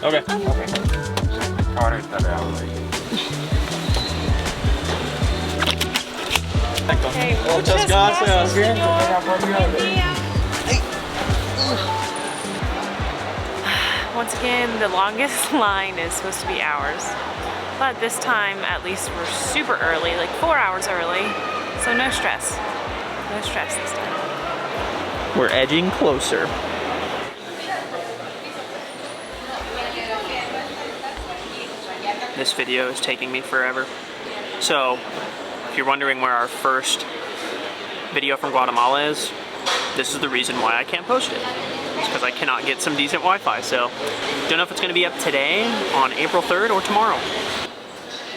Okay. Okay, Muchas gracias. Once again, the longest line is supposed to be hours. But this time, at least we're super early, like 4 hours early. So no stress. No stress this time. We're edging closer. This video is taking me forever. So, if you're wondering where our first video from Guatemala is, this is the reason why I can't post it. It's because I cannot get some decent Wi-Fi, so don't know if it's going to be up today, on April 3rd, or tomorrow.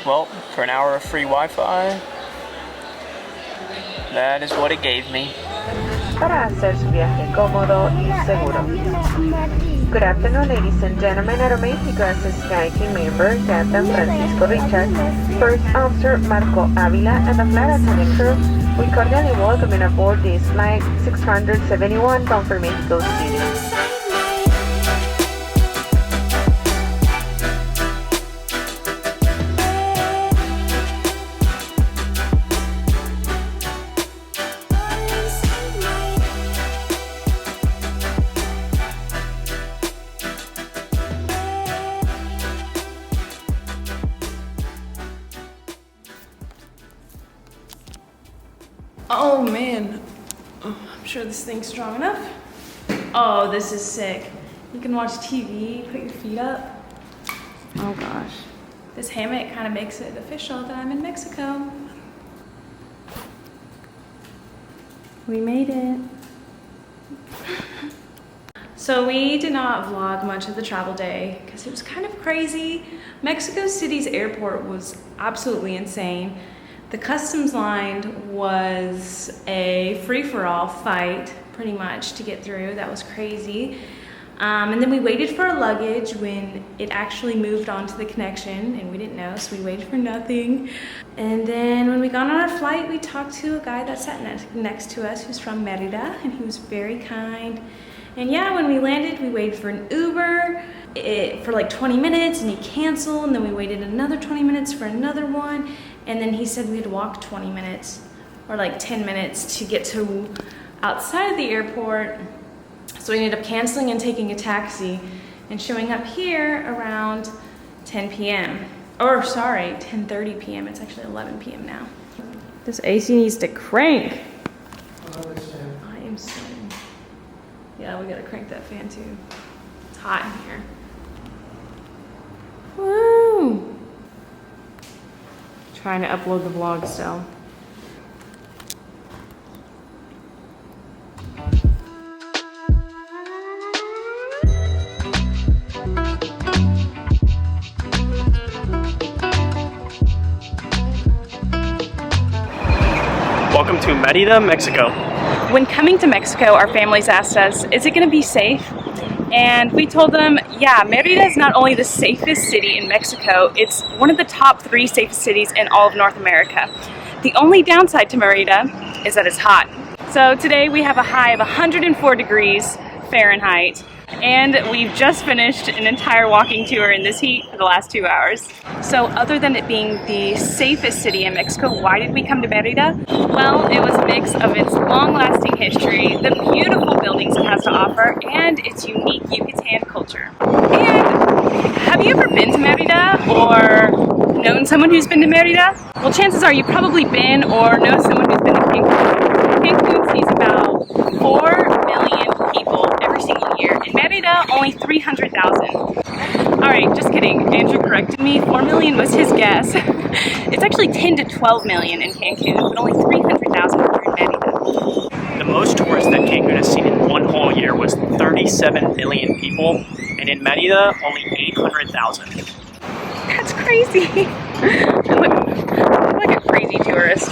Well, for an hour of free Wi-Fi, that is what it gave me. Para hacer su viaje cómodo y seguro. Good afternoon, ladies and gentlemen. Aeroméxico as a Sky Team member, Captain Francisco Richard, First Officer Marco Avila, and the flight attendant crew, we cordially welcome you aboard this flight 671 bound for Mexico City. Oh man, I'm sure this thing's strong enough. Oh, this is sick. You can watch TV, put your feet up. Oh gosh. This hammock kind of makes it official that I'm in Mexico. We made it. So we did not vlog much of the travel day because it was kind of crazy. Mexico City's airport was absolutely insane. The customs line was a free-for-all fight, pretty much, to get through. That was crazy. And then we waited for our luggage when it actually moved onto the connection, and we didn't know, so we waited for nothing. And then when we got on our flight, we talked to a guy that sat next to us who's from Merida, and he was very kind. And yeah, when we landed, we waited for an Uber for like 20 minutes, and he canceled, and then we waited another 20 minutes for another one. And then he said we had to walk 20 minutes or like 10 minutes to get to outside of the airport. So we ended up canceling and taking a taxi and showing up here around 10 p.m. Or sorry, 10:30 p.m. It's actually 11 p.m. now. This AC needs to crank. I am sweating. Yeah, we gotta crank that fan too. It's hot in here. Woo! Trying to upload the vlog still. Welcome to Merida, Mexico. When coming to Mexico, our families asked us, is it going to be safe? And we told them, yeah, Merida is not only the safest city in Mexico, it's one of the top 3 safest cities in all of North America. The only downside to Merida is that it's hot. So today we have a high of 104 degrees Fahrenheit, and we've just finished an entire walking tour in this heat for the last 2 hours. So other than it being the safest city in Mexico, why did we come to Merida? Well, it was a mix of its long-lasting history, the beautiful buildings it has to offer, and its unique Yucatan culture. And have you ever been to Merida or known someone who's been to Merida? Well, chances are you've probably been or know someone who's been to Cancun. Cancun sees about 4 million people every single year. In Merida, only 300,000. Alright, just kidding. Andrew corrected me. 4 million was his guess. It's actually 10 to 12 million in Cancun, but only 300,000 here in Merida. The most tourists that Cancun has seen in one whole year was 37 million people, and in Merida, only 800,000. That's crazy. I look like a crazy tourist.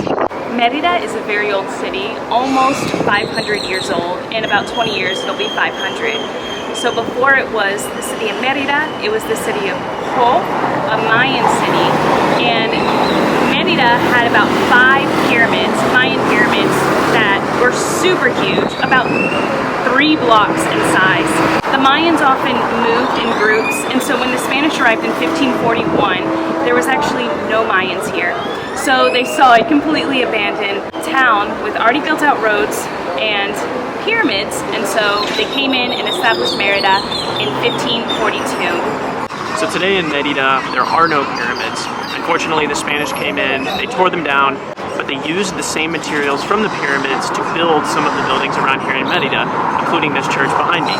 Merida is a very old city, almost 500 years old. In about 20 years, it'll be 500. So before it was the city of Merida, it was the city of Ho, a Mayan city. And Merida had about 5 pyramids, Mayan pyramids, that were super huge, about 3 blocks in size. The Mayans often moved in groups, and so when the Spanish arrived in 1541, there was actually no Mayans here. So they saw a completely abandoned town with already built out roads and pyramids, and so they came in and established Merida in 1542. So today in Merida, there are no pyramids. Unfortunately, the Spanish came in, they tore them down, but they used the same materials from the pyramids to build some of the buildings around here in Merida, including this church behind me.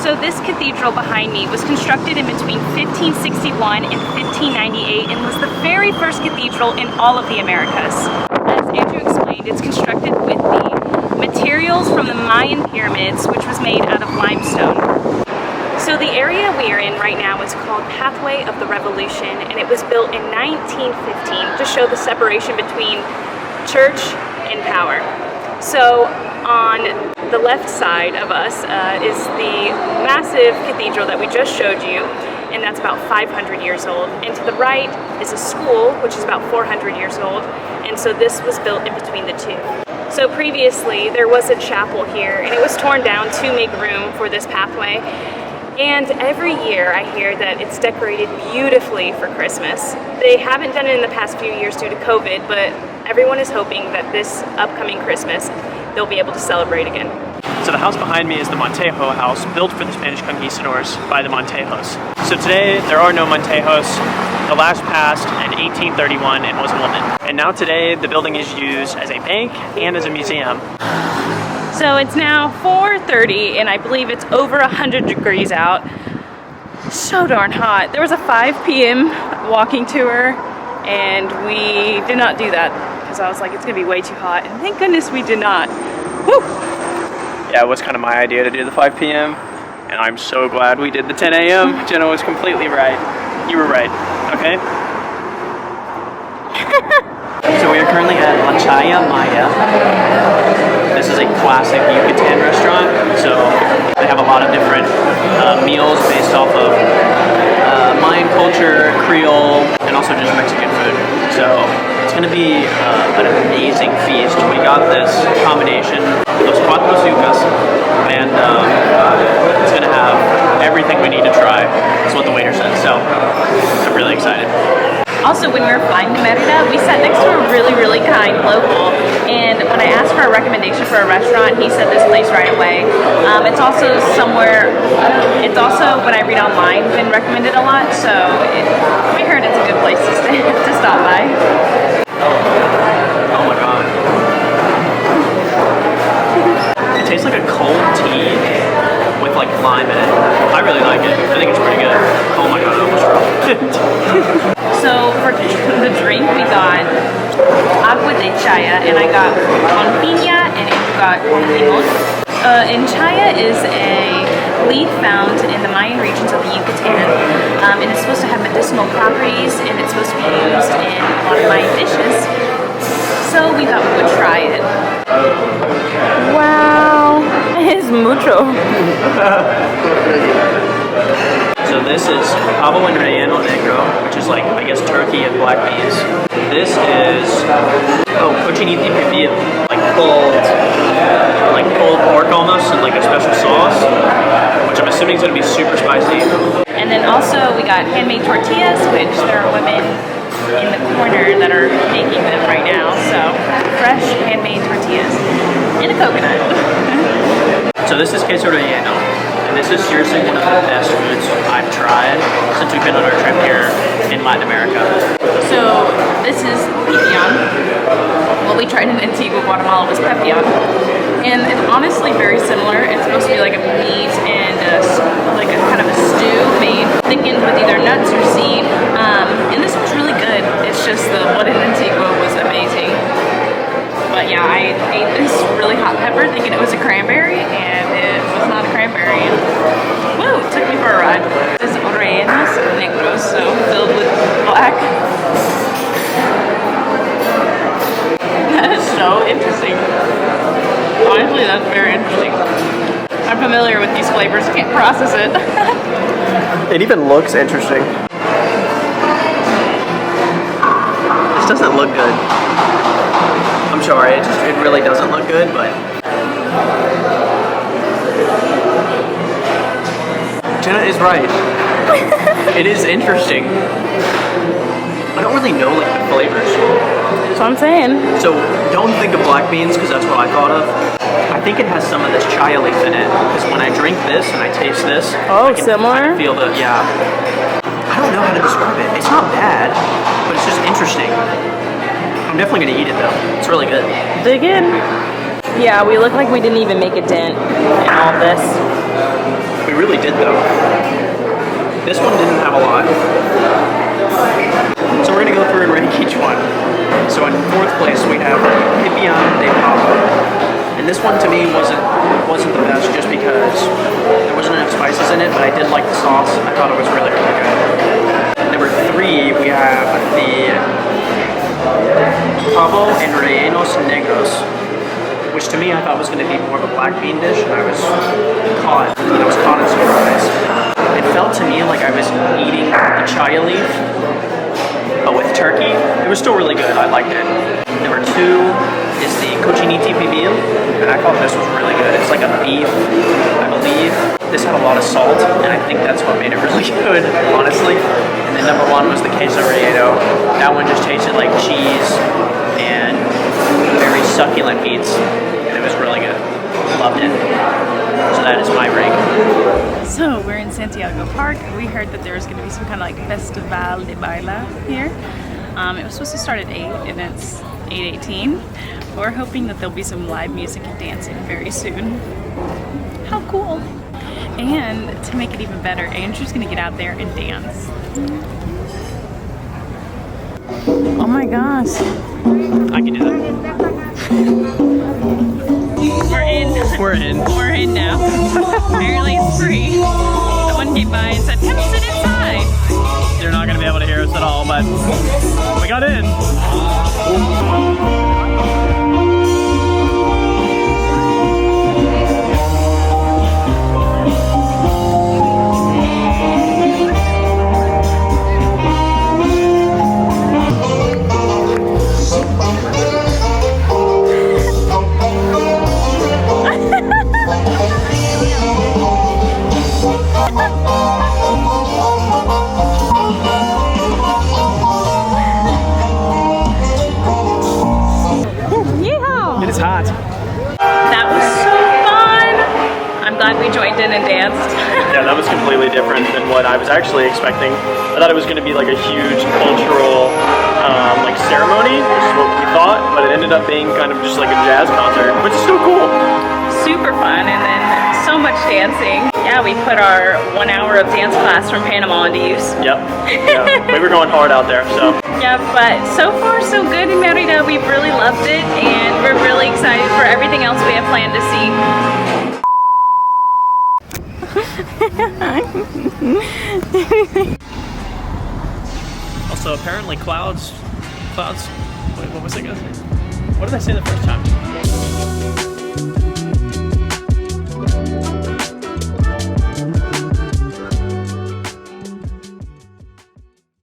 So this cathedral behind me was constructed in between 1561 and 1598 and was the very first cathedral in all of the Americas. As Andrew explained, it's constructed with the materials from the Mayan pyramids, which was made out of limestone. So the area we are in right now is called Pathway of the Revolution, and it was built in 1915 to show the separation between church and power. So on the left side of us is the massive cathedral that we just showed you, and that's about 500 years old. And to the right is a school, which is about 400 years old, and so this was built in between the two. So previously there was a chapel here, and it was torn down to make room for this pathway. And every year I hear that it's decorated beautifully for Christmas. They haven't done it in the past few years due to COVID, but everyone is hoping that this upcoming Christmas they'll be able to celebrate again. So the house behind me is the Montejo House, built for the Spanish conquistadors by the Montejos. So today there are no Montejos. The last passed in 1831 and was a woman. And now today the building is used as a bank and as a museum. So it's now 4:30 and I believe it's over 100 degrees out. So darn hot. There was a 5 p.m. walking tour and we did not do that because I was like, it's gonna be way too hot. And thank goodness we did not. Woo! Yeah, it was kind of my idea to do the 5 p.m. and I'm so glad we did the 10 a.m. Jenna was completely right. You were right, okay? So we are currently at Achaya Maya. This is a classic Yucatan restaurant, so they have a lot of different meals based off of Mayan culture, Creole, and also just Mexican food. So it's going to be an amazing feast. We got this combination, los cuatro zucas, and it's going to have everything we need to try. That's what the waiter said, so I'm really excited. Also, when we were flying to Merida, we sat next to a really, really kind local, and when I asked for a recommendation for a restaurant, he said this place right away. It's also when I read online, been recommended a lot, so we heard it's a good place to stop by. Oh my god. It tastes like a cold tea with like lime in it. I really like it. I think it's pretty good. Oh my god, I almost dropped. So for the drink, we got agua de chaya, and I got con piña, and Andrew got con limon. Chaya is a leaf found in the Mayan regions of the Yucatan, and it's supposed to have medicinal properties, and it's supposed to be used in a lot of Mayan dishes. So we thought we would try it. Wow, es mucho. So this is pavo en relleno negro, which is like, I guess, turkey and black beans. This is, cochinita pibil, like pulled pork almost, in like a special sauce, which I'm assuming is going to be super spicy. And then also we got handmade tortillas, which there are women in the corner that are making them right now. So fresh handmade tortillas in a coconut. So this is queso oregano. And this is seriously one of the best foods I've tried since we've been on our trip here in Latin America. So this is pipián. What we tried in Antigua, Guatemala was pepián. And it's honestly very similar. It's supposed to be like a meat and like a kind of a stew made thickened with either nuts or seed. And this was really good. It's just the one in Antigua was amazing. But yeah, I ate this really hot pepper thinking it was a cranberry, and it was not a cranberry. Woo, it took me for a ride. This is rellenos negros, so filled with black. That is so interesting. Honestly, that's very interesting. I'm familiar with these flavors, can't process it. It even looks interesting. This doesn't look good. I'm sorry, it really doesn't look good, but Jenna is right. It is interesting. I don't really know like the flavors. That's what I'm saying. So don't think of black beans because that's what I thought of. I think it has some of this chaya leaf in it because when I drink this and I taste this, Oh, I can similar? kind of feel the, yeah. I don't know how to describe it. It's not bad, but it's just interesting. I'm definitely gonna eat it though. It's really good. Dig in. Yeah, we look like we didn't even make a dent in all of this. We really did though. This one didn't have a lot. So we're gonna go through and rank each one. So in fourth place we have Pipián de Pavo. And this one to me wasn't the best just because there wasn't enough spices in it, but I did like the sauce. I thought it was really, really good. Number 3 we have the Pavo en rellenos negros, which to me I thought was going to be more of a black bean dish, and I was caught in surprise. It felt to me like I was eating the chaya leaf, but with turkey. It was still really good. I liked it. Number 2 is the cochinita pibil, and I thought this was really good. It's like a beef, I believe. This had a lot of salt, and I think that's what made it really good, honestly. And then number 1 was the queso relleno. That one just tasted like cheese and very succulent meats, and it was really good. Loved it. So that is my rank. So we're in Santiago Park. We heard that there was going to be some kind of like Festival de Baila here. It was supposed to start at 8 and it's 8:18. We're hoping that there'll be some live music and dancing very soon. How cool! And to make it even better, Andrew's going to get out there and dance. Oh my gosh. I can do that. We're in. We're in now. Apparently it's free. Someone came by and said, come sit inside. They're not going to be able to hear us at all, but we got in. It is hot. That was so fun. I'm glad we joined in and danced. Yeah, that was completely different than what I was actually expecting. I thought it was going to be like a huge cultural like ceremony, which is what we thought, but it ended up being kind of just like a jazz concert, which is still cool. Super fun, and then so much dancing. Yeah, we put our 1 hour of dance class from Panama into use. Yep. Yeah. We were going hard out there, so. Yeah, but so far so good in Merida. We've really loved it, and we're really excited for everything else we have planned to see. Also, apparently clouds, wait, what was I gonna say? What did I say the first time?